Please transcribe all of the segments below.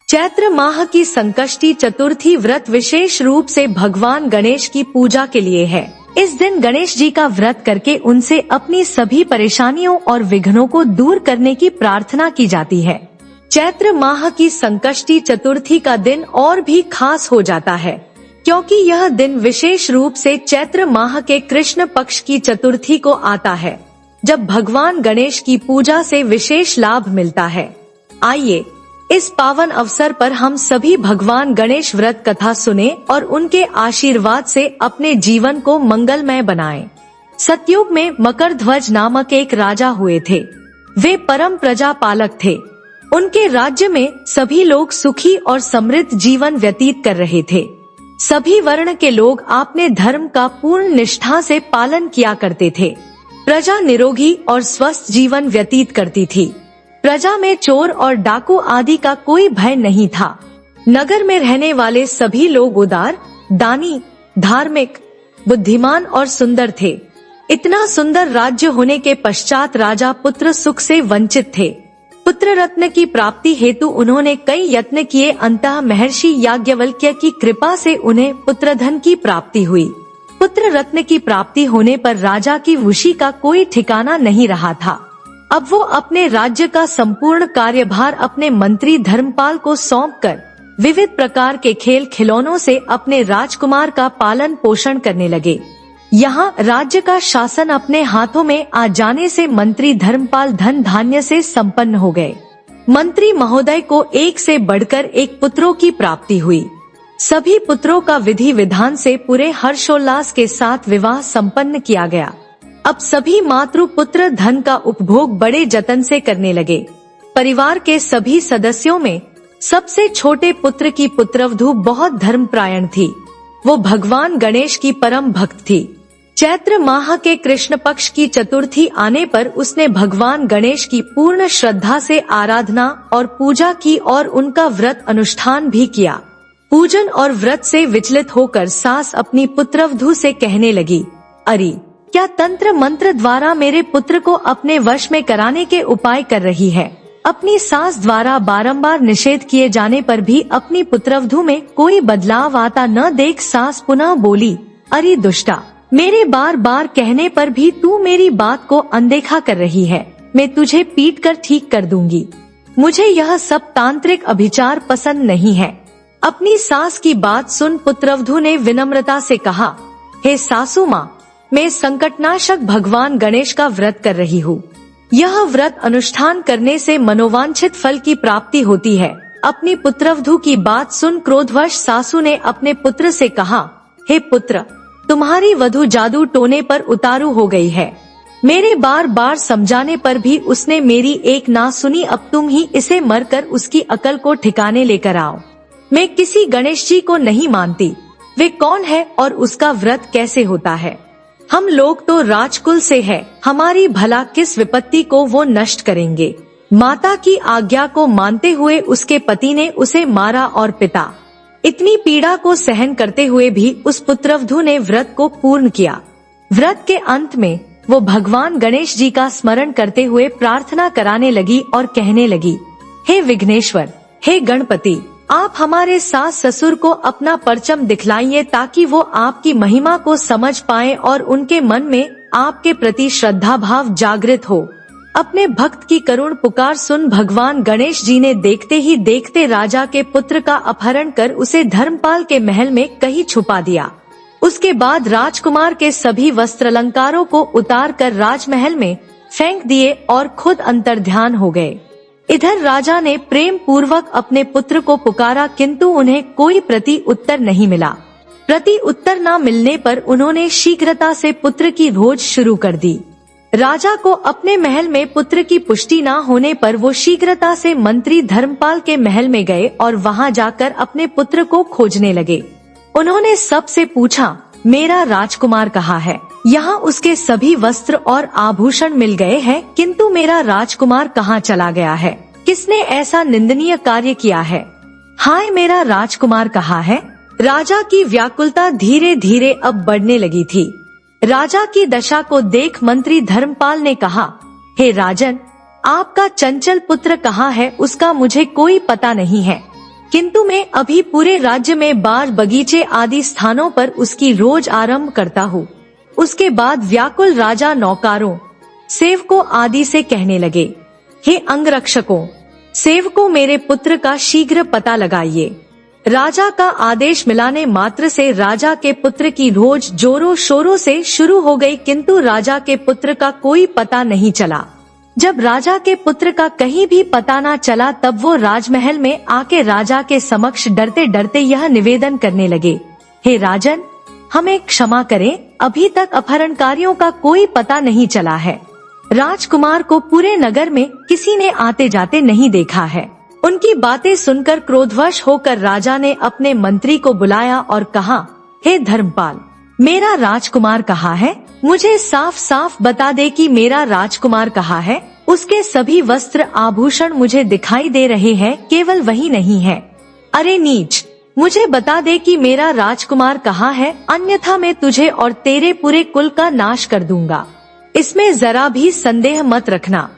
चैत्र माह की संकष्टी चतुर्थी व्रत विशेष रूप से भगवान गणेश की पूजा के लिए है। इस दिन गणेश जी का व्रत करके उनसे अपनी सभी परेशानियों और विघ्नों को दूर करने की प्रार्थना की जाती है। चैत्र माह की संकष्टी चतुर्थी का दिन और भी खास हो जाता है, क्योंकि यह दिन विशेष रूप से चैत्र माह के कृष्ण पक्ष की चतुर्थी को आता है, जब भगवान गणेश की पूजा से विशेष लाभ मिलता है। आइए इस पावन अवसर पर हम सभी भगवान गणेश व्रत कथा सुने और उनके आशीर्वाद से अपने जीवन को मंगलमय बनाएं। सतयुग में मकरध्वज नामक एक राजा हुए थे। वे परम प्रजा पालक थे। उनके राज्य में सभी लोग सुखी और समृद्ध जीवन व्यतीत कर रहे थे। सभी वर्ण के लोग अपने धर्म का पूर्ण निष्ठा से पालन किया करते थे। प्रजा निरोगी और स्वस्थ जीवन व्यतीत करती थी। प्रजा में चोर और डाकू आदि का कोई भय नहीं था। नगर में रहने वाले सभी लोग उदार, दानी, धार्मिक, बुद्धिमान और सुंदर थे। इतना सुंदर राज्य होने के पश्चात राजा पुत्र सुख से वंचित थे। पुत्र रत्न की प्राप्ति हेतु उन्होंने कई यत्न किए। अंततः महर्षि याज्ञवल्क्य की कृपा से उन्हें पुत्रधन की प्राप्ति हुई। पुत्र रत्न की प्राप्ति होने पर राजा की खुशी का कोई ठिकाना नहीं रहा था। अब वो अपने राज्य का संपूर्ण कार्यभार अपने मंत्री धर्मपाल को सौंपकर विविध प्रकार के खेल खिलौनों से अपने राजकुमार का पालन पोषण करने लगे। यहाँ राज्य का शासन अपने हाथों में आ जाने से मंत्री धर्मपाल धन धान्य से संपन्न हो गए। मंत्री महोदय को एक से बढ़कर एक पुत्रों की प्राप्ति हुई। सभी पुत्रों का विधि विधान से पूरे हर्षोल्लास के साथ विवाह संपन्न किया गया। अब सभी मातृ पुत्र धन का उपभोग बड़े जतन से करने लगे। परिवार के सभी सदस्यों में सबसे छोटे पुत्र की पुत्रवधू बहुत धर्मपरायण थी। वो भगवान गणेश की परम भक्त थी। चैत्र माह के कृष्ण पक्ष की चतुर्थी आने पर उसने भगवान गणेश की पूर्ण श्रद्धा से आराधना और पूजा की और उनका व्रत अनुष्ठान भी किया। पूजन और व्रत से विचलित होकर सास अपनी पुत्रवधू से कहने लगी, अरे क्या तंत्र मंत्र द्वारा मेरे पुत्र को अपने वश में कराने के उपाय कर रही है। अपनी सास द्वारा बारंबार निषेध किए जाने पर भी अपनी पुत्रवधू में कोई बदलाव आता न देख सास पुनः बोली, अरे दुष्टा, मेरे बार बार कहने पर भी तू मेरी बात को अनदेखा कर रही है। मैं तुझे पीट कर ठीक कर दूंगी। मुझे यह सब तांत्रिक अभिचार पसंद नहीं है। अपनी सास की बात सुन पुत्रवधू ने विनम्रता से कहा, हे सासू माँ, मैं संकटनाशक भगवान गणेश का व्रत कर रही हूँ। यह व्रत अनुष्ठान करने से मनोवांछित फल की प्राप्ति होती है। अपनी पुत्रवधू की बात सुन क्रोधवश सासू ने अपने पुत्र से कहा, हे पुत्र, तुम्हारी वधू जादू टोने पर उतारू हो गई है। मेरे बार बार समझाने पर भी उसने मेरी एक ना सुनी। अब तुम ही इसे मरकर उसकी अकल को ठिकाने लेकर आओ। मैं किसी गणेश जी को नहीं मानती। वे कौन है और उसका व्रत कैसे होता है? हम लोग तो राजकुल से है। हमारी भला किस विपत्ति को वो नष्ट करेंगे। माता की आज्ञा को मानते हुए उसके पति ने उसे मारा और पिता। इतनी पीड़ा को सहन करते हुए भी उस पुत्रवधू ने व्रत को पूर्ण किया। व्रत के अंत में वो भगवान गणेश जी का स्मरण करते हुए प्रार्थना कराने लगी और कहने लगी, हे विघ्नेश्वर, हे गणपति, आप हमारे सास ससुर को अपना परचम दिखलाइए ताकि वो आपकी महिमा को समझ पाएं और उनके मन में आपके प्रति श्रद्धा भाव जागृत हो। अपने भक्त की करुण पुकार सुन भगवान गणेश जी ने देखते ही देखते राजा के पुत्र का अपहरण कर उसे धर्मपाल के महल में कहीं छुपा दिया। उसके बाद राजकुमार के सभी वस्त्रालंकारों को उतार कर राजमहल में फेंक दिए और खुद अंतर्ध्यान हो गए। इधर राजा ने प्रेम पूर्वक अपने पुत्र को पुकारा, किंतु उन्हें कोई प्रति उत्तर नहीं मिला। प्रति उत्तर न मिलने पर उन्होंने शीघ्रता से पुत्र की खोज शुरू कर दी। राजा को अपने महल में पुत्र की पुष्टि न होने पर वो शीघ्रता से मंत्री धर्मपाल के महल में गए और वहां जाकर अपने पुत्र को खोजने लगे। उन्होंने सबसे पूछा, मेरा राजकुमार कहाँ है? यहाँ उसके सभी वस्त्र और आभूषण मिल गए हैं, किंतु मेरा राजकुमार कहाँ चला गया है? किसने ऐसा निंदनीय कार्य किया है? हाय, मेरा राजकुमार कहाँ है? राजा की व्याकुलता धीरे धीरे अब बढ़ने लगी थी। राजा की दशा को देख मंत्री धर्मपाल ने कहा, हे राजन, आपका चंचल पुत्र कहाँ है? उसका मुझे कोई पता नहीं है। किंतु मैं अभी पूरे राज्य में बाग बगीचे आदि स्थानों पर उसकी रोज आरंभ करता हूँ। उसके बाद व्याकुल राजा नौकारों, सेवकों आदि से कहने लगे, हे अंगरक्षकों, सेवकों, मेरे पुत्र का शीघ्र पता लगाइए। राजा का आदेश मिलाने मात्र से राजा के पुत्र की रोज जोरों शोरों से शुरू हो गई, किंतु राजा के पुत्र का कोई पता नहीं चला। जब राजा के पुत्र का कहीं भी पता न चला, तब वो राजमहल में आके राजा के समक्ष डरते डरते यह निवेदन करने लगे, हे राजन, हमें क्षमा करें, अभी तक अपहरणकारियों का कोई पता नहीं चला है। राजकुमार को पूरे नगर में किसी ने आते जाते नहीं देखा है। उनकी बातें सुनकर क्रोधवश होकर राजा ने अपने मंत्री को बुलाया और कहा, हे धर्मपाल, मेरा राजकुमार कहाँ है? मुझे साफ साफ बता दे कि मेरा राजकुमार कहाँ है। उसके सभी वस्त्र आभूषण मुझे दिखाई दे रहे हैं, केवल वही नहीं है। अरे नीच, मुझे बता दे कि मेरा राजकुमार कहाँ है, अन्यथा मैं तुझे और तेरे पूरे कुल का नाश कर दूंगा। इसमें जरा भी संदेह मत रखना।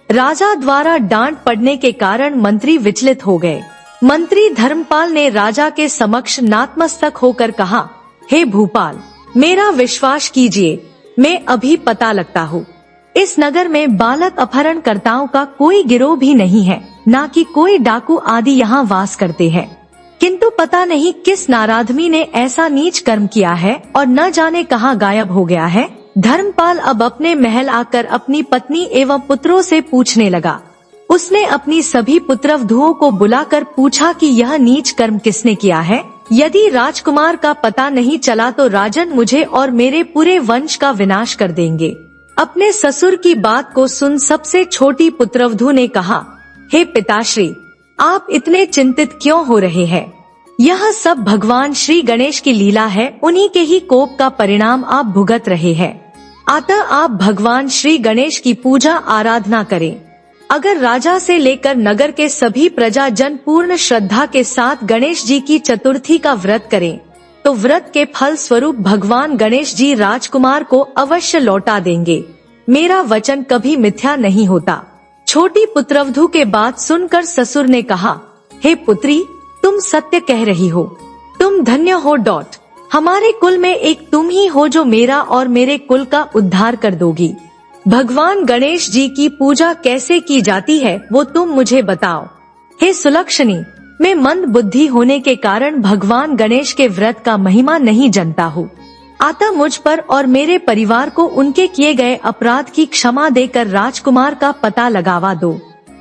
राजा द्वारा डांट पड़ने के कारण मंत्री विचलित हो गए। मंत्री धर्मपाल ने राजा के समक्ष नतमस्तक होकर कहा, हे भूपाल, मेरा विश्वास कीजिए, मैं अभी पता लगता हूँ। इस नगर में बालक अपहरणकर्ताओं का कोई गिरोह भी नहीं है, न कि कोई डाकू आदि यहाँ वास करते हैं। किंतु पता नहीं किस नारादमी ने ऐसा नीच कर्म किया है और न जाने कहाँ गायब हो गया है। धर्मपाल अब अपने महल आकर अपनी पत्नी एवं पुत्रों से पूछने लगा। उसने अपनी सभी पुत्रवधुओं को बुलाकर पूछा कि यह नीच कर्म किसने किया है। यदि राजकुमार का पता नहीं चला तो राजन मुझे और मेरे पूरे वंश का विनाश कर देंगे। अपने ससुर की बात को सुन सबसे छोटी पुत्रवधु ने कहा, हे पिताश्री, आप इतने चिंतित क्यों हो रहे हैं? यह सब भगवान श्री गणेश की लीला है, उन्हीं के ही कोप का परिणाम आप भुगत रहे हैं। अतः आप भगवान श्री गणेश की पूजा आराधना करें। अगर राजा से लेकर नगर के सभी प्रजाजन पूर्ण श्रद्धा के साथ गणेश जी की चतुर्थी का व्रत करें, तो व्रत के फल स्वरूप भगवान गणेश जी राजकुमार को अवश्य लौटा देंगे। मेरा वचन कभी मिथ्या नहीं होता। छोटी पुत्रवधु के बात सुनकर ससुर ने कहा, हे पुत्री, तुम सत्य कह रही हो, तुम धन्य हो। हमारे कुल में एक तुम ही हो जो मेरा और मेरे कुल का उद्धार कर दोगी। भगवान गणेश जी की पूजा कैसे की जाती है वो तुम मुझे बताओ। हे सुलक्षणी, मैं मंद बुद्धि होने के कारण भगवान गणेश के व्रत का महिमा नहीं जानता हूँ। अतः मुझ पर और मेरे परिवार को उनके किए गए अपराध की क्षमा देकर राजकुमार का पता लगावा दो।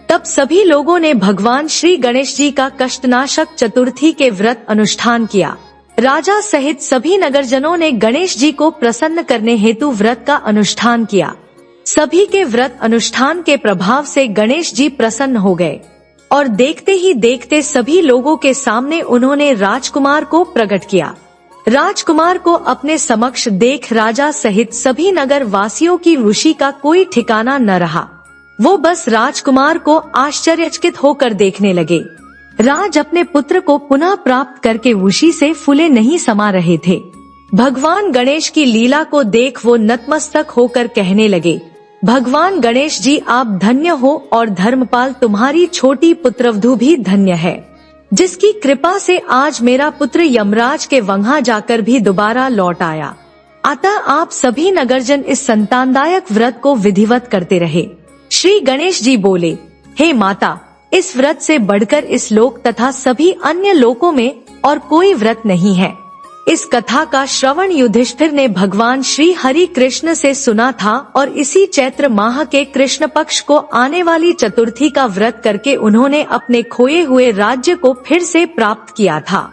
तब सभी लोगों ने भगवान श्री गणेश जी का कष्टनाशक चतुर्थी के व्रत अनुष्ठान किया। राजा सहित सभी नगरजनों ने गणेश जी को प्रसन्न करने हेतु व्रत का अनुष्ठान किया। सभी के व्रत अनुष्ठान के प्रभाव से गणेश जी प्रसन्न हो गए और देखते ही देखते सभी लोगों के सामने उन्होंने राजकुमार को प्रकट किया। राजकुमार को अपने समक्ष देख राजा सहित सभी नगर वासियों की रुचि का कोई ठिकाना न रहा। वो बस राजकुमार को आश्चर्यचकित होकर देखने लगे। राज अपने पुत्र को पुनः प्राप्त करके रुचि से फूले नहीं समा रहे थे। भगवान गणेश की लीला को देख वो नतमस्तक होकर कहने लगे, भगवान गणेश जी आप धन्य हो और धर्मपाल तुम्हारी छोटी पुत्रवधु भी धन्य है, जिसकी कृपा से आज मेरा पुत्र यमराज के वहां जाकर भी दोबारा लौट आया। अतः आप सभी नगरजन इस संतानदायक व्रत को विधिवत करते रहे। श्री गणेश जी बोले, हे माता, इस व्रत से बढ़कर इस लोक तथा सभी अन्य लोकों में और कोई व्रत नहीं है। इस कथा का श्रवण युधिष्ठिर ने भगवान श्री हरि कृष्ण से सुना था और इसी चैत्र माह के कृष्ण पक्ष को आने वाली चतुर्थी का व्रत करके उन्होंने अपने खोए हुए राज्य को फिर से प्राप्त किया था।